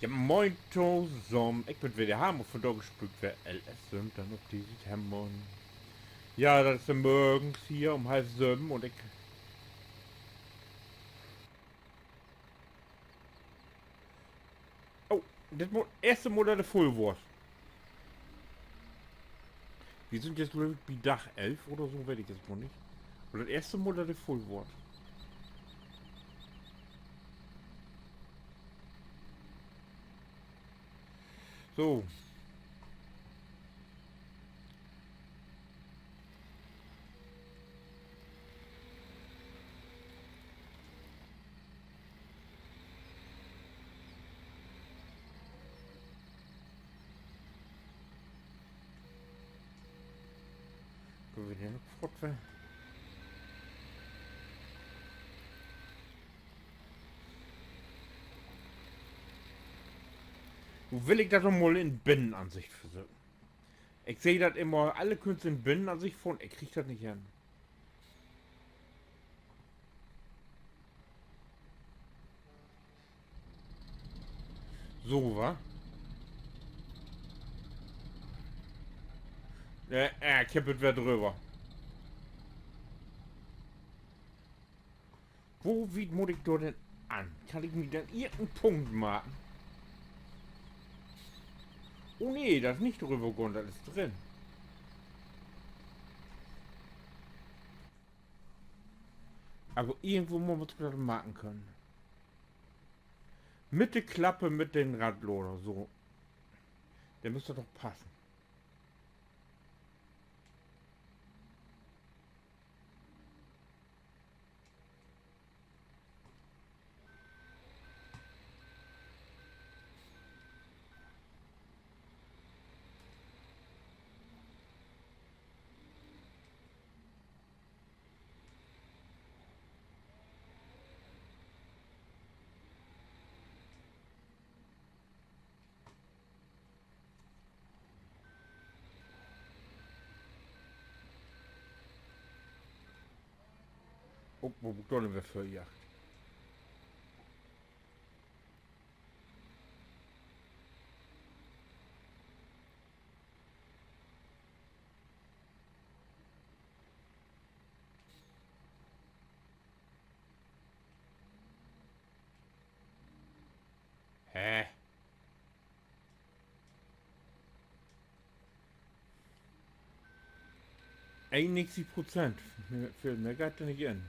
Ja, moin zusammen. Ik ben weer de hamer vandaag gespukt weer LS dan op deze Hemmern. Ja, das ist morgens hier um 6:30 und ich. Oh, das erste Mal der Vollwort. Wir sind jetzt glaube ich bei Dach 11 oder so, weiß ich jetzt noch nicht. Und das erste Mal der Vollwort. So. Können wir den noch fortfahren? Wo will ich das noch mal in Binnenansicht versuchen? Ich sehe das immer, alle Künstler in Binnenansicht von, ich krieg das nicht hin. So, wa? Ich hab es wieder drüber. Wo wie muss ich dort denn an? Kann ich mir dann irgendeinen Punkt machen? Oh nee, das ist nicht drüber gegangen, das ist drin. Aber irgendwo muss man es gerade machen können. Mit der Klappe mit den Radloder, so. Der müsste doch passen. Oh, wo sollen wir für Yacht? Hä? 91%. Für mehr geht da nicht in.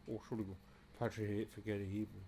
Oh, Entschuldigung. Verkehrte Hebel.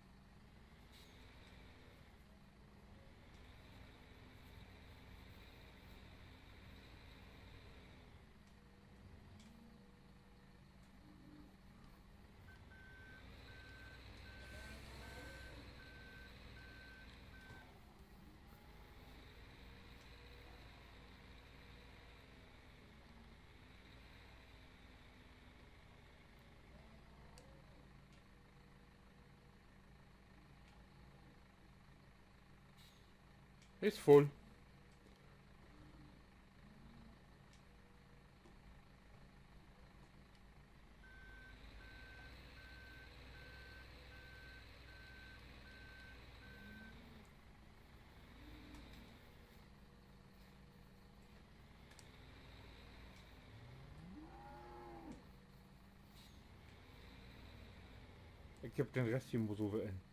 Ist voll. Ich hab den Rest hier muss so in.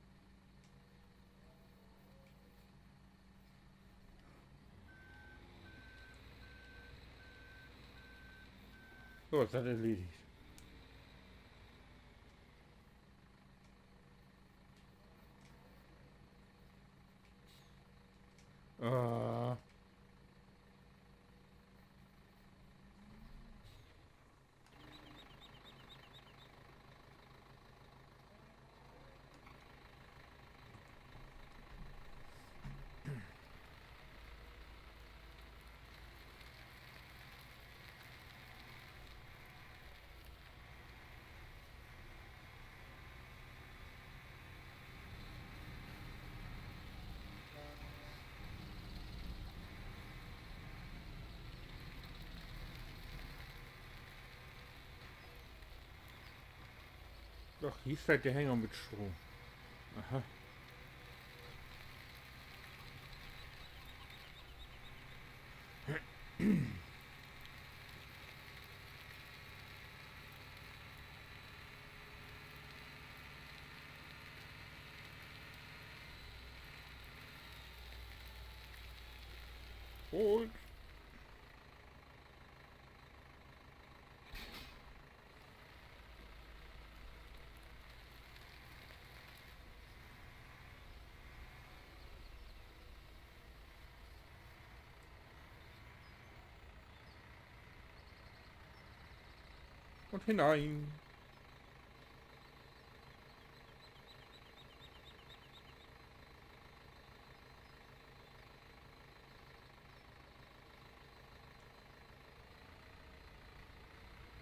So, ist das erledigt. Äh. Doch, hier steht der Hänger mit Strom. Aha. Holt. Und hinein.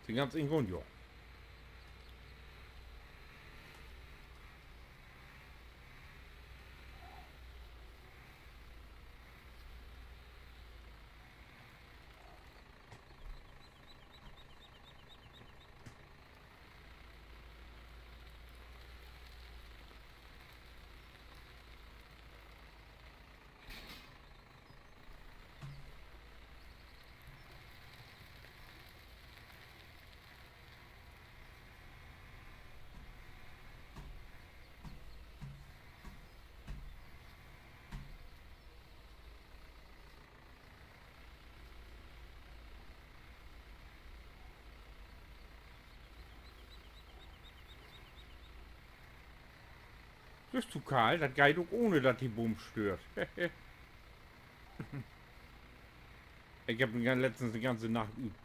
Den ganz in Grund, ja. Das ist zu kalt, das geht auch ohne, dass die Boom stört. Ich habe letztens die ganze Nacht geübt.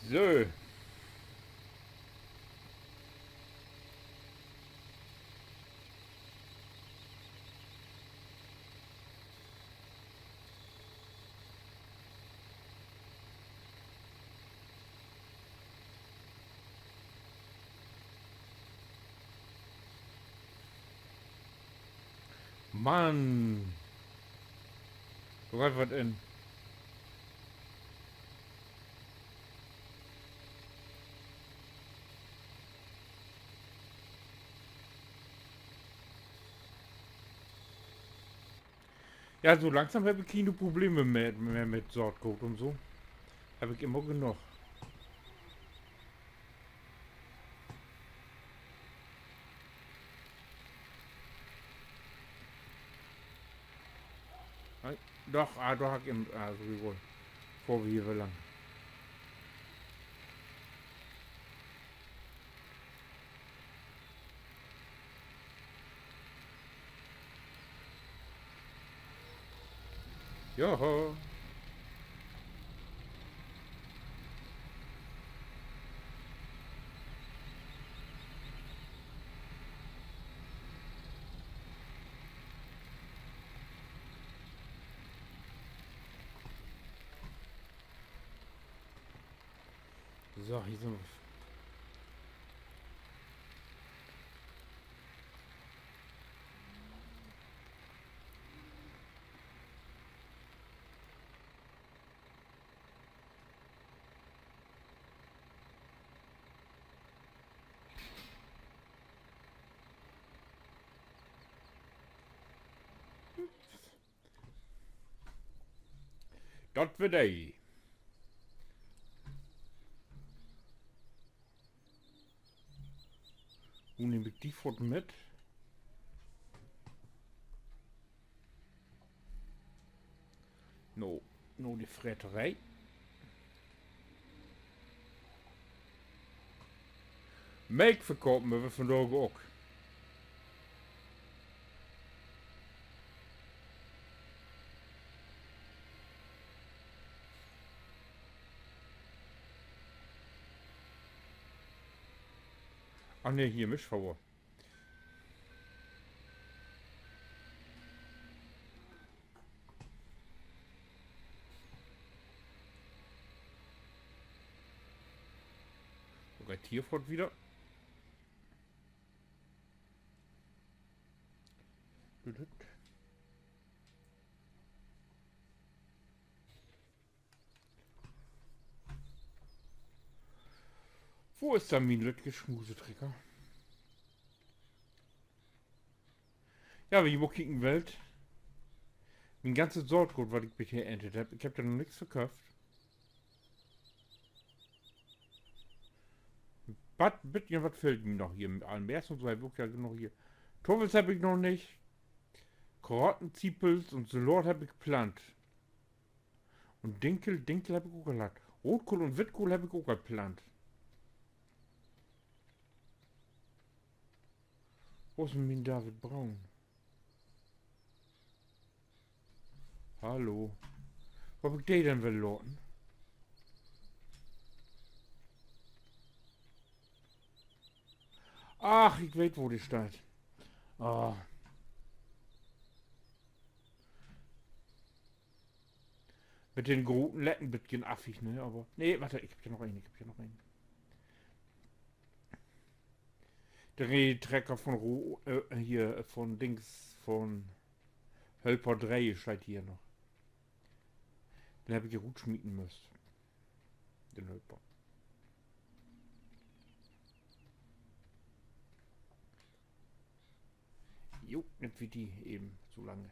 So. Mann. Du hast was in. Ja, so langsam habe ich keine Probleme mehr mit Saatgut und so. Habe ich immer genug. Doch, da habe ich im, also wie wohl, vor wie lang. Joho. So, hier sind wir. Dort wird er. Hoe neem ik die fort met? No die fretterij. Melk verkopen we vandaag ook. Ah ne, hier Mischvouwer. Tierfort wieder. Wo ist der mein Geschmusetrecker? Ja, wenn ich mal kicken Welt. Mein ganzes Sortgut, was ich bisher erntet habe. Ich habe da noch nichts verkauft. Was fehlt mir noch hier? Mit allem Erst und so habe ich ja noch hier. Torwels habe ich noch nicht. Karotten, Ziepels und Salat habe ich geplant. Und Dinkel habe ich auch geplant. Rotkohl und Witkohl habe ich auch geplant. Wo ist denn mein David Braun? Hallo. Wo hab ich den denn verloren? Ach, ich weiß, wo die steht. Ah. Mit den guten Letten bisschen affig, ne? Aber. Nee, warte, ich hab hier noch einen. Der Trecker von hier, von Dings, von Helper 3 steht hier noch. Den habe ich hier gut schmieden müssen. Den Helper. Jo, nicht wie die eben so lange.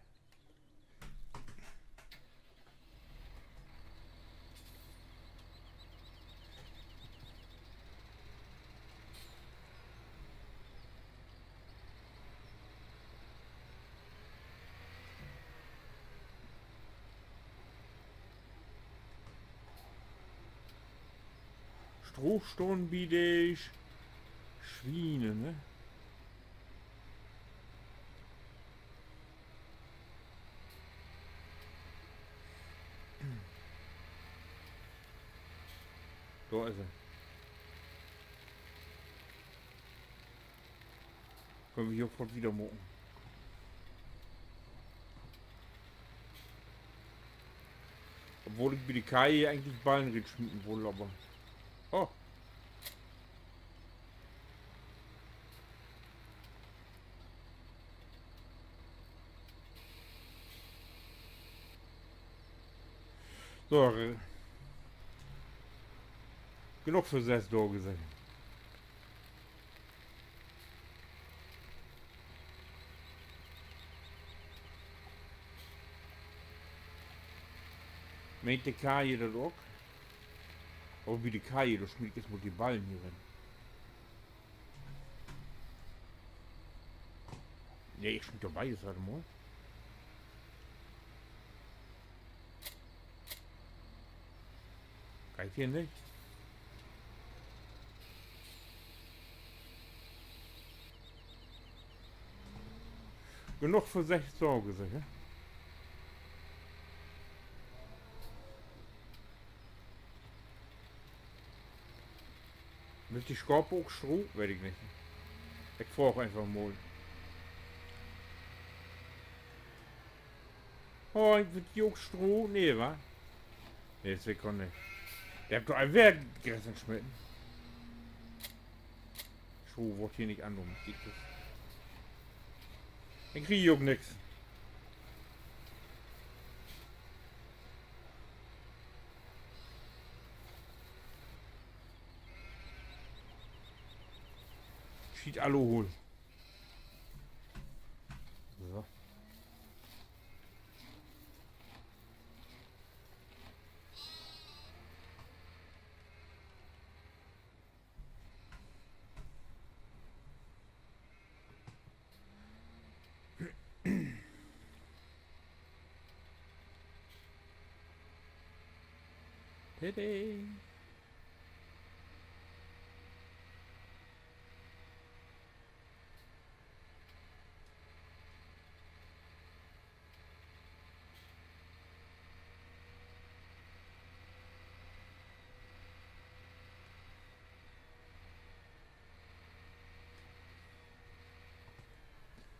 Strohstonnen biete ich. Schweine, ne? Da ist er. Können wir hier sofort wieder machen. Obwohl ich bei der Kai eigentlich Ballenried schmieden wollte, aber. Oh. So, genug für 6 Tage gesehen. Meint der Kai das auch? Aber wie die Kai, du schmiedest jetzt mal die Ballen hier rein. Ne, ich schmied doch beides, warte mal. Kann ich hier nicht? Genug für 6 Tage, sicher. Mit die Skorpe auch Stroh? Weiß ich nicht. Ich frage einfach mal. Oh, ich wird die auch Stroh? Nee, wa? Nee, das kann nicht. Der hat doch ein Werk gerissen schmitten. Stroh wird hier nicht angenommen. Ich kriege auch nix. Schied Alkohol. So. Tadam.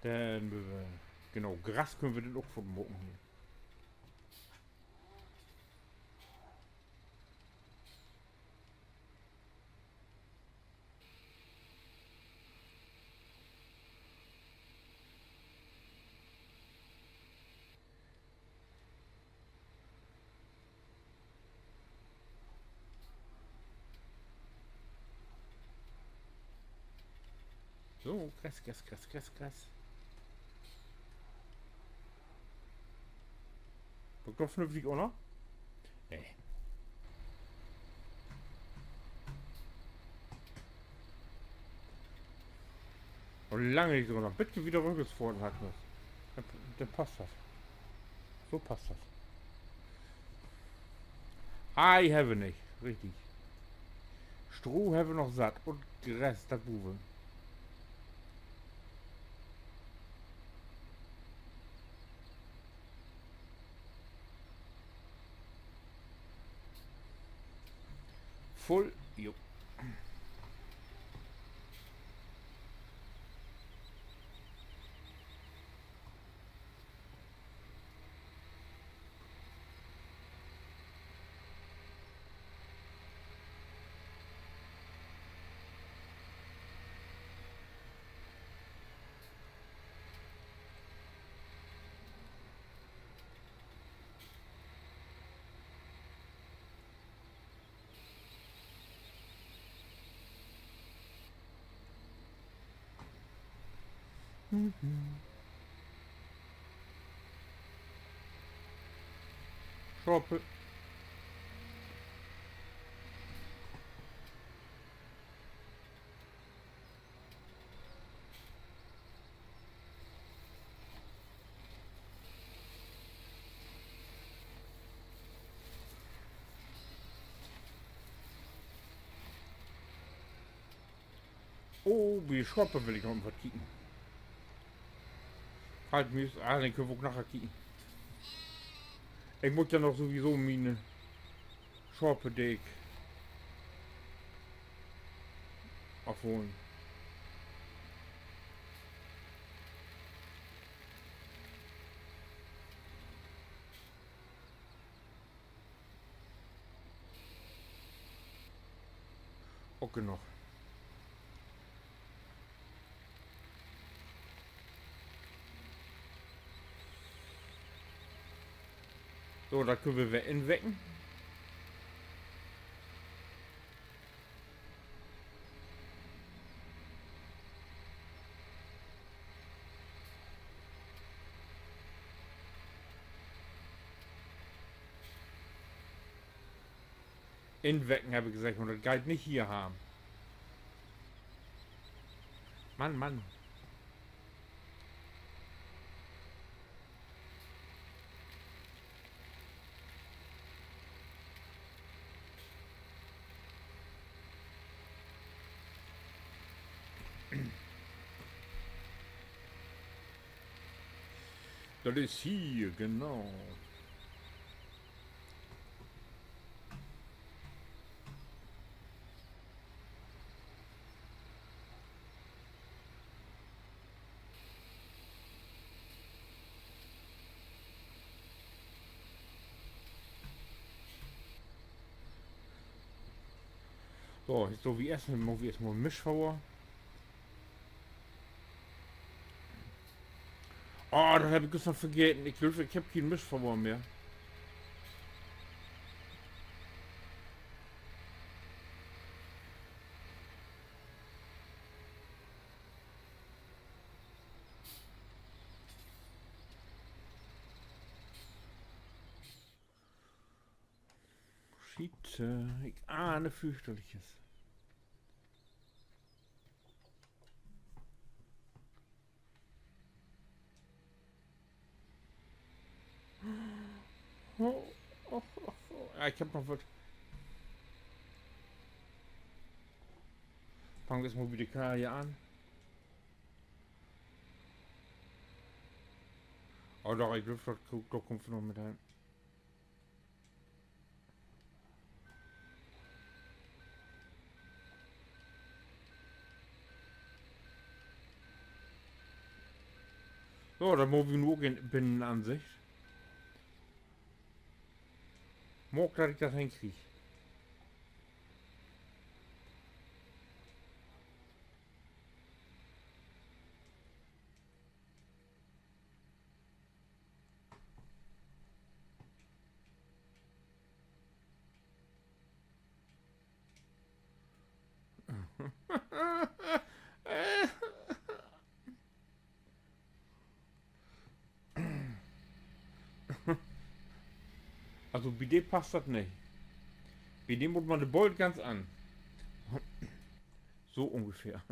Dann, genau, Gras können wir den auch von morgen hier. So, Gras. Wirkt doch vernünftig, oder? Nee. Und lange nicht drunter. Bitte wieder rückwärts hat das. Dann passt das. So passt das. I have nicht. Richtig. Stroh habe noch satt. Und Gras, das Bube. Voll. Jo. Schorpe. Oh, wie Schorpe will ich noch mal kicken. Halt mir ist. Ah, den können wir auch nachher kicken. Ich muss ja noch sowieso meine Schorpe Deck abholen. Okay noch. So, da können wir inwecken. Inwecken habe ich gesagt und das Guide nicht hier haben. Mann. Das ist hier, genau. So, jetzt so wie erstmal Mischschauer. Oh, das habe ich gestern vergessen. Ich glaube, ich habe keinen Mischschauer mehr. Shit, ich ahne fürchterliches. Ja, ich hab noch was. Fangen wir jetzt mal wieder klar hier an. Oh doch, ich glaube, da kommt noch mit rein. So, dann muss ich nur in Binnenansicht. Morgen, dass ich das hinkriege. Also bei dem passt das nicht. Bei dem muss man den Bolt ganz an. So ungefähr.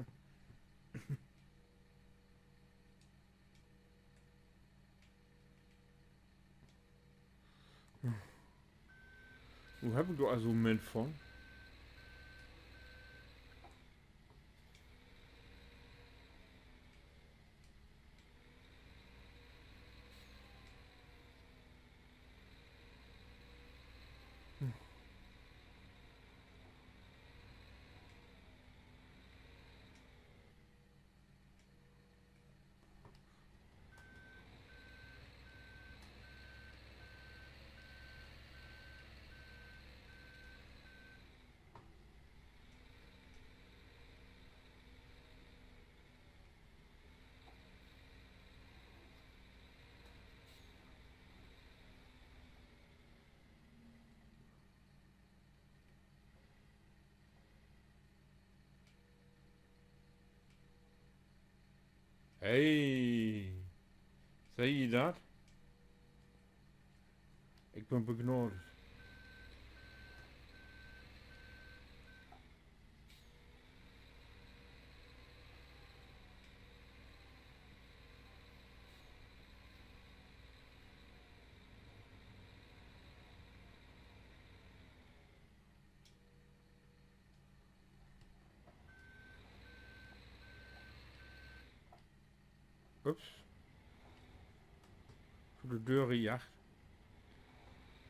Wo habe ich doch also einen Moment von? Hey, seht ihr das? Ich bin begnadet. Ups, für die Döre Yacht.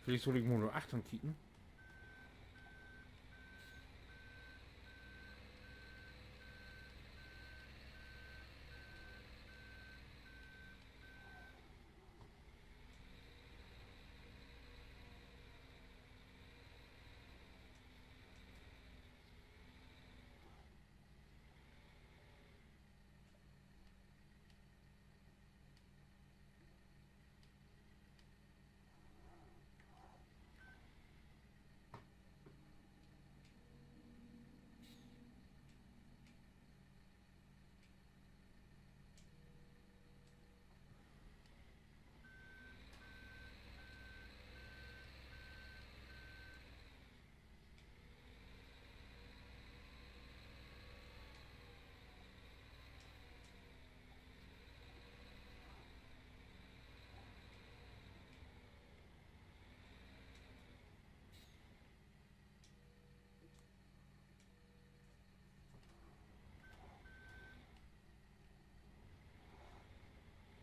Vielleicht soll ich mal nur 8 kicken.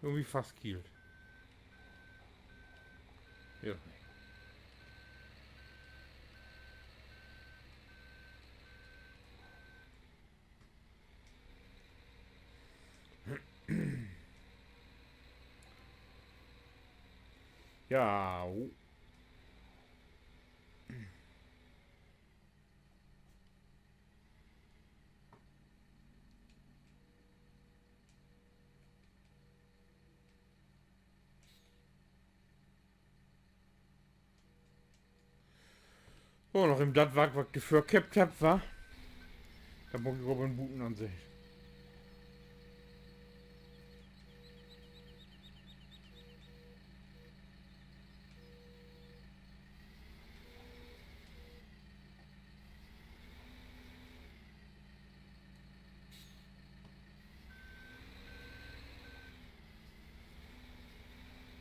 Irgendwie fast kielt. Ja. Ja. Oh, noch im das war, was ich für gehabt hab, war. Da muss ich aber einen Buten an sich.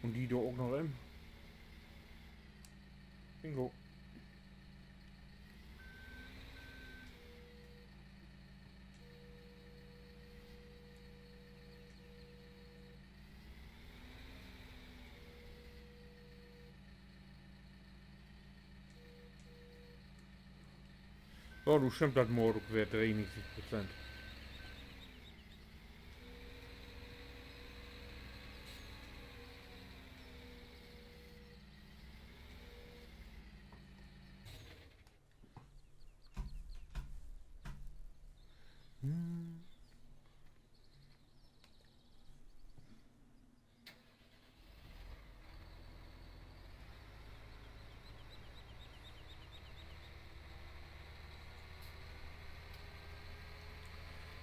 Und die da auch noch im. Bingo. Oh, du stimmt das morgen wieder 93%.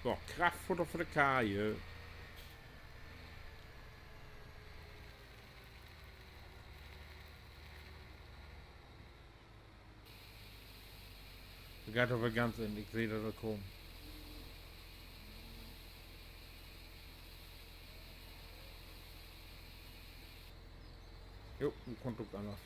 So, Kraftfutter für die Kaje. geht aber ganz in. Ich sehe das kommen. Jo, ein Konto anders.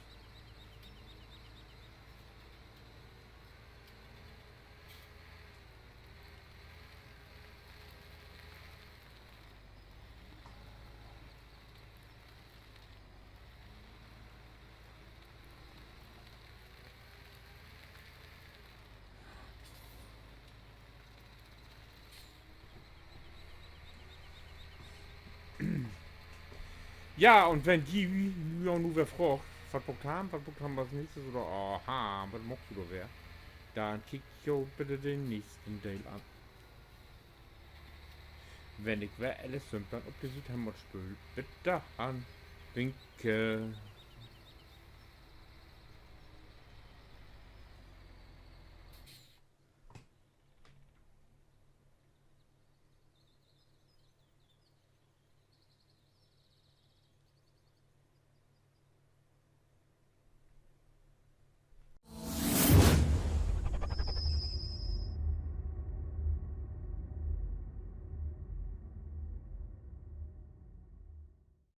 Ja, und wenn die ja nur wer fragt, was Bock haben wir als nächstes oder aha, was mocht du da wer? Dann kick jo bitte den nächsten Teil an. Wenn ich wer alles dann ob die Südheimat spült, bitte an. Winke.